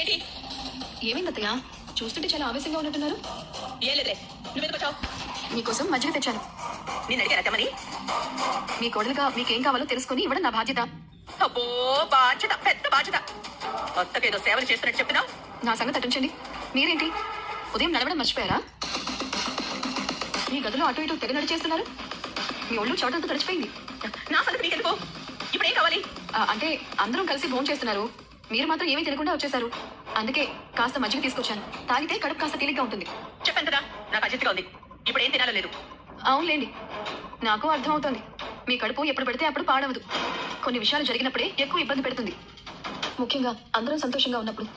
ఏంటి? ఏమైంది అత్తయ్య? చూస్తుంటే చాలా ఆవేశంగా ఉన్నట్టున్నారు. ఏం లేదులే. నువ్వెందుకు వచ్చావు? మీకోసం మజ్జిగ తెచ్చాను. నేను అడిగాను అత్తమ్మని. మీ కోడలుగా మీకేం కావాలో తెలుసుకుని ఇవ్వడం నా బాధ్యత. అబ్బో, బాధ్యత, పెద్ద బాధ్యత. కొత్తకేదో సేవలు చేస్తున్నట్టు చెప్పినావు. నా సంగతి అటుంచండి. మీరేంటి ఉదయం నడవడం మర్చిపోయారా? మీ గదిలో అటు ఇటు తెగ నడిచేస్తున్నారు. మీ ఒళ్ళు చవటంతో తడిచిపోయింది. నా సంగతి నీకెందుకు? ఇప్పుడు ఏం కావాలి? అంటే అందరం కలిసి భోజనం చేస్తున్నారు. మీరు మాత్రం ఏమీ తినకుండా వచ్చేసారు. అందుకే కాస్త మజ్జిగ తీసుకొచ్చాను. తాగితే కడుపు కాస్త తేలిగ్గా ఉంటుంది. చెప్పాను కదా, నాకు అజెత్తుగా ఉంది. ఇప్పుడు ఏం తినాలో లేదు. అవునులేండి, నాకు అర్థం అవుతోంది. మీ కడుపు ఎప్పుడు పెడితే అప్పుడు పాడవదు. కొన్ని విషయాలు జరిగినప్పుడే ఎక్కువ ఇబ్బంది పెడుతుంది, ముఖ్యంగా అందరం సంతోషంగా ఉన్నప్పుడు.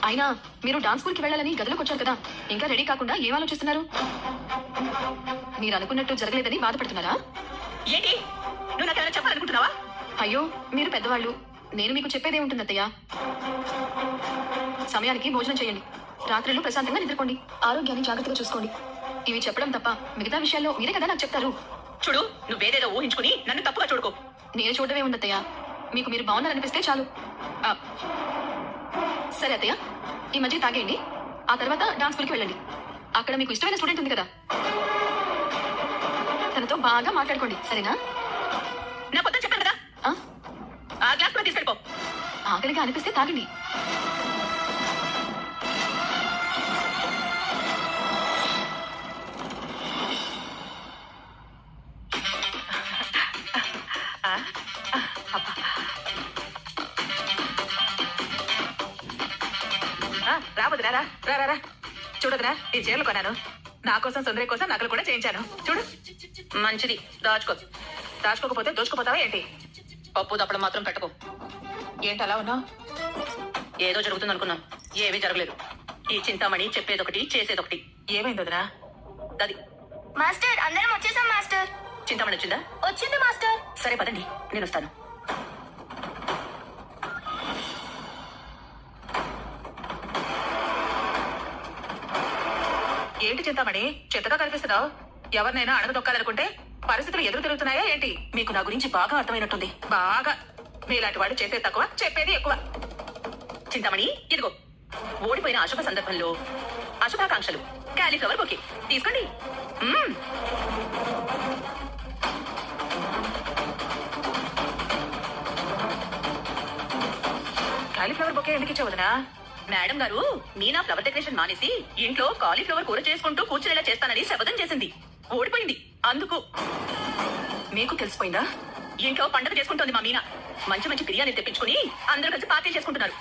అయినా మీరు డాన్స్ స్కూల్కి వెళ్ళాలని గదిలోకి వచ్చారు కదా, ఇంకా రెడీ కాకుండా ఏం ఆలోచిస్తున్నారు? మీరు అనుకున్నట్టు జరగలేదని బాధపడుతున్నారా? ఏంటి? నువ్వు నాకేమైనా చెప్పాలనుకుంటున్నావా? అయ్యో, మీరు పెద్దవాళ్ళు, నేను మీకు చెప్పేదే ఉంటుంది అత్తయ్య. సమయానికి భోజనం చేయండి. రాత్రులు ప్రశాంతంగా నిద్రపోండి. ఆరోగ్యాన్ని జాగ్రత్తగా చూసుకోండి. ఇవి చెప్పడం తప్ప మిగతా విషయాల్లో మీరే కదా నాకు చెప్తారు. చూడు, నువ్వేదేదో ఊహించుకుని నన్ను తప్పుగా చూడుకో. నేను చూడడమే ఉంది అత్తయ్య. మీకు మీరు బాగున్నారనిపిస్తే చాలు. సరే అత్తయ్య, ఈ మధ్య తాగేయండి. ఆ తర్వాత డాన్స్ స్కూల్కి వెళ్ళండి. అక్కడ మీకు ఇష్టమైన స్టూడెంట్ ఉంది కదా, తనతో బాగా మాట్లాడుకోండి, సరేనా? నా పొద్దున చెప్పాను కదా, ఆ గ్లాస్ కూడా తీసుకెళ్ళిపో. ఆకలిగా అనిపిస్తే తాగండి. రావద్దురా, రా. చూడదురా, ఈ చీరలు కొన్నాను. నా కోసం, సుందరి కోసం నగలు కూడా చేయించాను. చూడు, మంచిది. దాచుకోకపోతే దోచుకుపోతావా ఏంటి? పప్పు దప్పడం మాత్రం పెట్టకు. ఏంటి అలా ఉన్నావు? ఏదో జరుగుతుంది అనుకున్నాను, ఏమీ జరగలేదు. ఈ చింతామణి చెప్పేదొకటి చేసేదొకటి. ఏమైంది వదినా? అది మాస్టర్, అందరం వచ్చేసాం మాస్టర్. చింతామణి వచ్చిందా? వచ్చింది మాస్టర్. సరే పదండి, నేను వస్తాను. ఏంటి చింతామణి, చెత్తగా కనిపిస్తున్నావు? ఎవరినైనా అడగదొక్కాలనుకుంటే పరిస్థితులు ఎదురు తిరుగుతున్నాయా ఏంటి? మీకు నా గురించి బాగా అర్థమైనట్టుంది. బాగా. మీలాంటి వాడు చేసేది తక్కువ, చెప్పేది ఎక్కువ. చింతామణి, ఇదిగో ఓడిపోయిన అశుభ సందర్భంలో అశుభాకాంక్షలు, క్యాలీఫ్లవర్ బొకే తీసుకోండి. కాలీఫ్లవర్ బొకే ఎందుకు ఇచ్చావుదనా? మేడం గారు మీనా ఫ్లవర్ డెకరేషన్ మానేసి ఇంట్లో కాలీఫ్లవర్ కూర చేసుకుంటూ కూర్చునేలా చేస్తానని శపథం చేసింది. ఓడిపోయింది అందుకు. మీకు తెలిసిపోయిందా? ఇంట్లో పండగ చేసుకుంటోంది మా మీనా. మంచి మంచి బిర్యానీ తెప్పించుకుని అందరూ కలిసి పార్టీ చేసుకుంటున్నారు.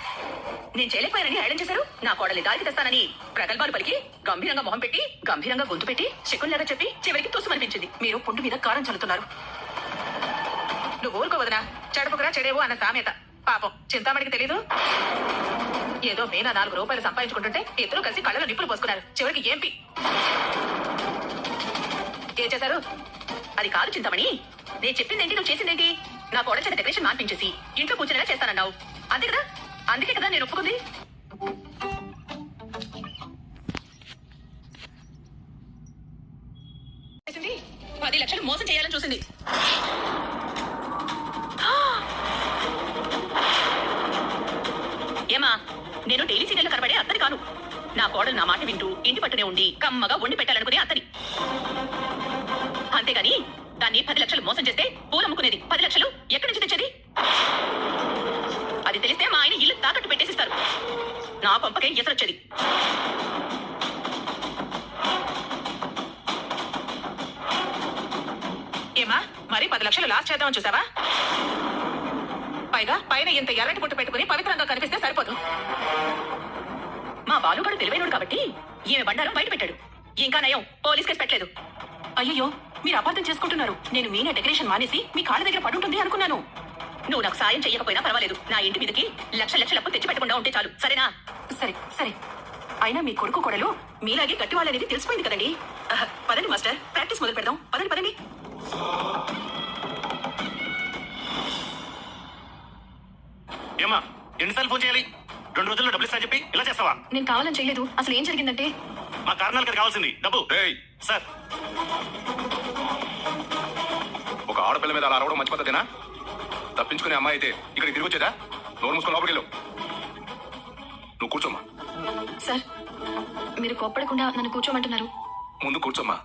నేను చేయలేకపోయానని హేళన చేశారు. నా కోడలి దారికి తెస్తానని ప్రగల్భాలు పలికి గంభీరంగా మొహం పెట్టి, గంభీరంగా గొంతు పెట్టి, శకుల్లాగా చెప్పి చివరికి తోసుమనిపించింది. మీరు పుండు మీద కారం చల్లుతున్నారు. నువ్వు ఊరుకోవదనా? చెడపుకురా చెడేవు అన్న సామెత. పాపం చింతామణికి తెలీదు. ఏదో మీనా 4 రూపాయలు సంపాదించుకుంటుంటే ఇద్దరు కలిసి కళ్ళలో నిప్పులు పోసుకున్నారు. చివరికి ఏంపి ఏం చేశారు? అది కాదు చింతామణి, నేను చెప్పిందేంటి, నువ్వు చేసిందేంటి? నా కోడల చేత డెకరేషన్ మాన్పించేసి ఇంట్లో కూర్చునేలా చేస్తానన్నావు. అంతే కదా? అందుకే కదా నేను ఒప్పుకుంది. 10 లక్షలు మోసం చేయాలని చూసింది. ఏమా, నేను డైలీ సీరియల్ కనబడే అత్తని కాను. నా కోడలు నా మాట వింటూ ఇంటి పట్టునే ఉండి కమ్మగా వండి పెట్టాలనుకునే అత్తని. అంతేగాని దాన్ని 10 లక్షలు మోసం చేస్తే పూలు అమ్ముకునేది 10 లక్షలు ఎక్కడి నుంచి తెచ్చేది? అది తెలిస్తే మా ఆయన ఇల్లు తాకట్టు పెట్టేసిస్తారు. నా కొంపకే ఎసరొచ్చేది. ఏమా, మరి 10 లక్షలు లాస్ చేద్దామని చూసావా? పైగా పైన ఇంత ఎర్రటి పుట్టు పెట్టుకుని పవిత్రంగా కనిపిస్తే సరిపోదు. మా బాలుగాడు తెలివైనడు కాబట్టి ఈమె బండారం బయట పెట్టాడు. ఇంకా నయం, పోలీస్ కేసు పెట్టలేదు. అయ్యో, మీరు అపార్థం చేసుకుంటున్నారు. నేను మీనా డెకరేషన్ మానేసి మీ కాళ్ళ దగ్గర పడుంటుంది అనుకున్నాను. నువ్వు నాకు సాయం చెయ్యకపోయినా పర్వాలేదు. నా ఇంటి మీదకి లక్షల అప్పు తెచ్చి పెట్టకుండా ఉంటే చాలు, సరేనా? సరే. అయినా మీ కొడుకు కొడలు మీలాగే గట్టి వాళ్ళనేది తెలిసిపోయింది కదండి. పదండి మాస్టర్, ప్రాక్టీస్ మొదలు పెడదాం. పదండి. ఏమా, ఎన్నిసార్లు ఫోన్ చేయాలి? 2 రోజుల్లో డబ్బులు ఇస్తా చెప్పి ఇలా చేస్తావా? నేను కావాలని చేయలేదు. అసలు ఏం జరిగిందంటే, మా కారణాలు కదా కావాల్సింది డబ్బు. సార్, ఒక ఆడపిల్ల మీద అలా అరవడం మంచి పద్ధతేనా? తప్పించుకునే అమ్మాయి అయితే ఇక్కడికి తిరిగి వచ్చేదా? నోరు మూసుకొని లోపలికి వెళ్ళు. నువ్వు కూర్చోమ్మా. సార్ మీరు కోప్పడకుండా నన్ను కూర్చోమంటున్నారు. ముందు కూర్చోమ్మా.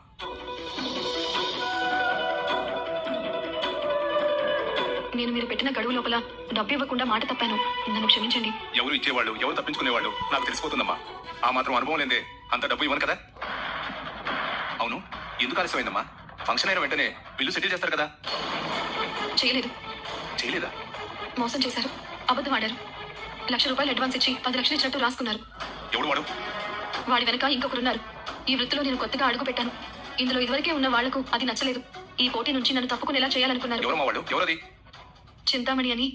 నేను మీరు పెట్టిన గడువు లోపల డబ్బు ఇవ్వకుండా మాట తప్పాను. నన్ను క్షమించండి. ఎవరు ఇచ్చేవాళ్ళు ఎవరు తప్పించుకునేవాళ్ళు నాకు తెలిసిపోతుందమ్మా. ఆ మాత్రం అనుభవం లేదే అంత డబ్బు ఇవ్వను కదా. అవును, ఎందుకు ఆలస్యమైందమ్మా? ఫంక్షన్ అయిన వెంటనే బిల్లు సెటిల్ చేస్తారు కదా. చేయలేదు. చేయలేదా? మోసం చేశారు, అబద్ధం ఆడారు. ₹1,00,000 అడ్వాన్స్ ఇచ్చి 10 లక్షలు ఇచ్చినట్టు రాసుకున్నారు. ఎవడు వాడు? వాడి వెనక ఇంకొకరున్నారు. ఈ వృత్తిలో నేను కొత్తగా అడుగు పెట్టాను. ఇందులో ఇదివరకే ఉన్న వాళ్లకు అది నచ్చలేదు. ఈ పోటీ నుంచి నన్ను తప్పుకునేలా చేయాలనుకున్నారు. ఎవరమ్మా వాడు? ఎవరది? చింతామణి అని.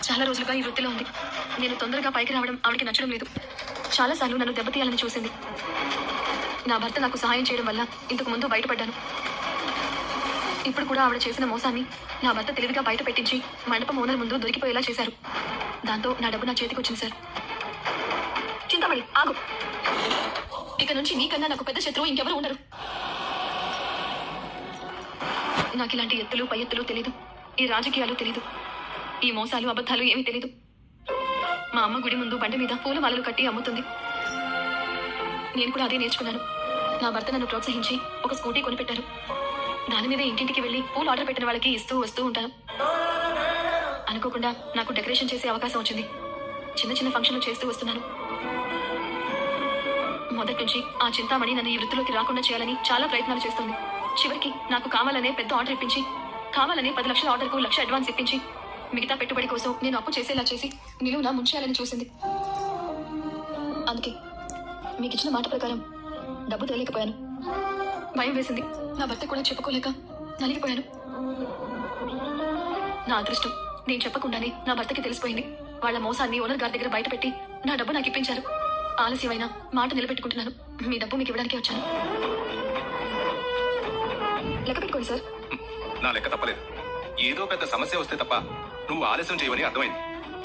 చాలా రోజులుగా ఈ వృత్తిలో ఉంది. నేను తొందరగా పైకి రావడం ఆవిడకి నచ్చడం లేదు. చాలాసార్లు నన్ను దెబ్బతీయాలని చూసింది. నా భర్త నాకు సహాయం చేయడం వల్ల ఇంతకు ముందు బయటపడ్డాను. ఇప్పుడు కూడా ఆవిడ చేసిన మోసాన్ని నా భర్త తెలివిగా బయట పెట్టించి మండపం ఓనర్ ముందు దొరికిపోయేలా చేశారు. దాంతో నా డబ్బు నా చేతికి వచ్చింది సార్. చింతామణి ఆగు. ఇక నుంచి నీకన్నా నాకు పెద్ద శత్రువు ఇంకెవరు ఉండరు. నాకు ఇలాంటి ఎత్తులు పై ఎత్తులు తెలీదు. ఈ రాజకీయాలు తెలీదు. ఈ మోసాలు అబద్ధాలు ఏమీ తెలీదు. మా అమ్మ గుడి ముందు బండి మీద పూల మాలలు కట్టి అమ్ముతుంది. నేను కూడా అదే నేర్చుకున్నాను. నా భర్త నన్ను ప్రోత్సహించి ఒక స్కూటీ కొనిపెట్టారు. దాని మీద ఇంటింటికి వెళ్ళి పూలు ఆర్డర్ పెట్టిన వాళ్ళకి ఇస్తూ వస్తూ ఉంటాను. అనుకోకుండా నాకు డెకరేషన్ చేసే అవకాశం వచ్చింది. చిన్న చిన్న ఫంక్షన్లు చేస్తూ వస్తున్నాను. మొదటి నుంచి ఆ చింతామణి నన్ను ఈ వృత్తిలోకి రాకుండా చేయాలని చాలా ప్రయత్నాలు చేస్తుంది. చివరికి నాకు కావాలనే పెద్ద ఆర్డర్ ఇప్పించి, కావాలనే 10 లక్షల ఆర్డర్కు 1,00,000 అడ్వాన్స్ ఇప్పించి, మిగతా పెట్టుబడి కోసం నేను అప్పు చేసేలా చేసి నిలువునా ముంచేయాలని చూసింది. అందుకే మీకు ఇచ్చిన మాట ప్రకారం డబ్బు తేలేకపోయాను. భయం వేసింది. నా భర్త కూడా చెప్పుకోలేక నలిగిపోయాను. నా అదృష్టం, నేను చెప్పకుండానే నా భర్తకి తెలిసిపోయింది. వాళ్ళ మోసాన్ని ఓనర్ గారి దగ్గర బయటపెట్టి నా డబ్బు నాకు ఇప్పించారు. ఆలస్యమైన మాట నిలబెట్టుకుంటున్నాను. మీ డబ్బు మీకు ఇవ్వడానికి వచ్చాను. లెక్క పెట్టుకోండి సార్. నా లెక్క తప్పలేదు. ఏదో పెద్ద సమస్య వస్తే తప్ప నువ్వు ఆలస్యం చేయవని అర్థమైంది.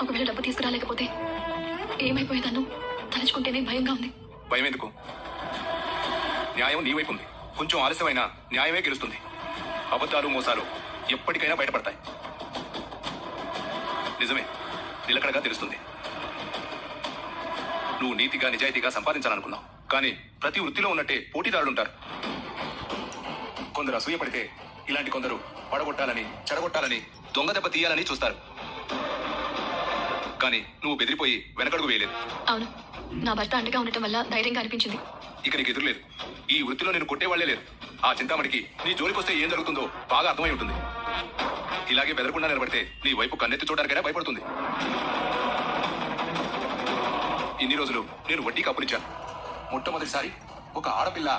ఒకవేళ డబ్బు తీసుకురాలేకపోతే ఏమైపోయేదాన్ని తలుచుకుంటేనే భయంగా ఉంది. భయం ఎందుకు? న్యాయం నీ వైపు ఉంది. కొంచెం ఆలస్యమైనా న్యాయమే గెలుస్తుంది. అబద్ధాలు మోసాలు ఎప్పటికైనా బయటపడతాయి. నిజమే నిలకడగా తెలుస్తుంది. నువ్వు నీతిగా నిజాయితీగా సంపాదించాలనుకున్నావు. కానీ ప్రతి వృత్తిలో ఉన్నట్టే పోటీదారులుంటారు. కొందరు అసూయపడితే ఇలాంటి కొందరు పడగొట్టాలని, చెడగొట్టాలని, దొంగ దెబ్బ తీయాలని చూస్తారు. కానీ నువ్వు బెదిరిపోయి వెనకడుగు వేయలేదు. అవును, నా భర్త అండగా ఉండటం వల్ల ధైర్యంగా అనిపించింది. ఇక నీకు ఎదురులేదు. ఈ వృత్తిలో నేను కొట్టేవాళ్లే లేరు. ఆ చింతామణికి నీ జోలికొస్తే ఏం జరుగుతుందో బాగా అర్థమై ఉంటుంది. ఇలాగే బెదరకుండా నిలబడితే నీ వైపు కన్నెత్తి చూడడానికైనా భయపడుతుంది. ఇన్ని రోజులు నేను వడ్డీకి అప్పునిచ్చాను. మొట్టమొదటిసారి ఒక ఆడపిల్ల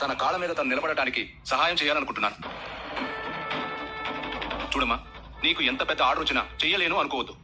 తన కాళ్ళ మీద తను నిలబడటానికి సహాయం చేయాలనుకుంటున్నాను. చూడమ్మా, నీకు ఎంత పెద్ద ఆర్డర్ వచ్చినా చెయ్యలేను అనుకోవద్దు.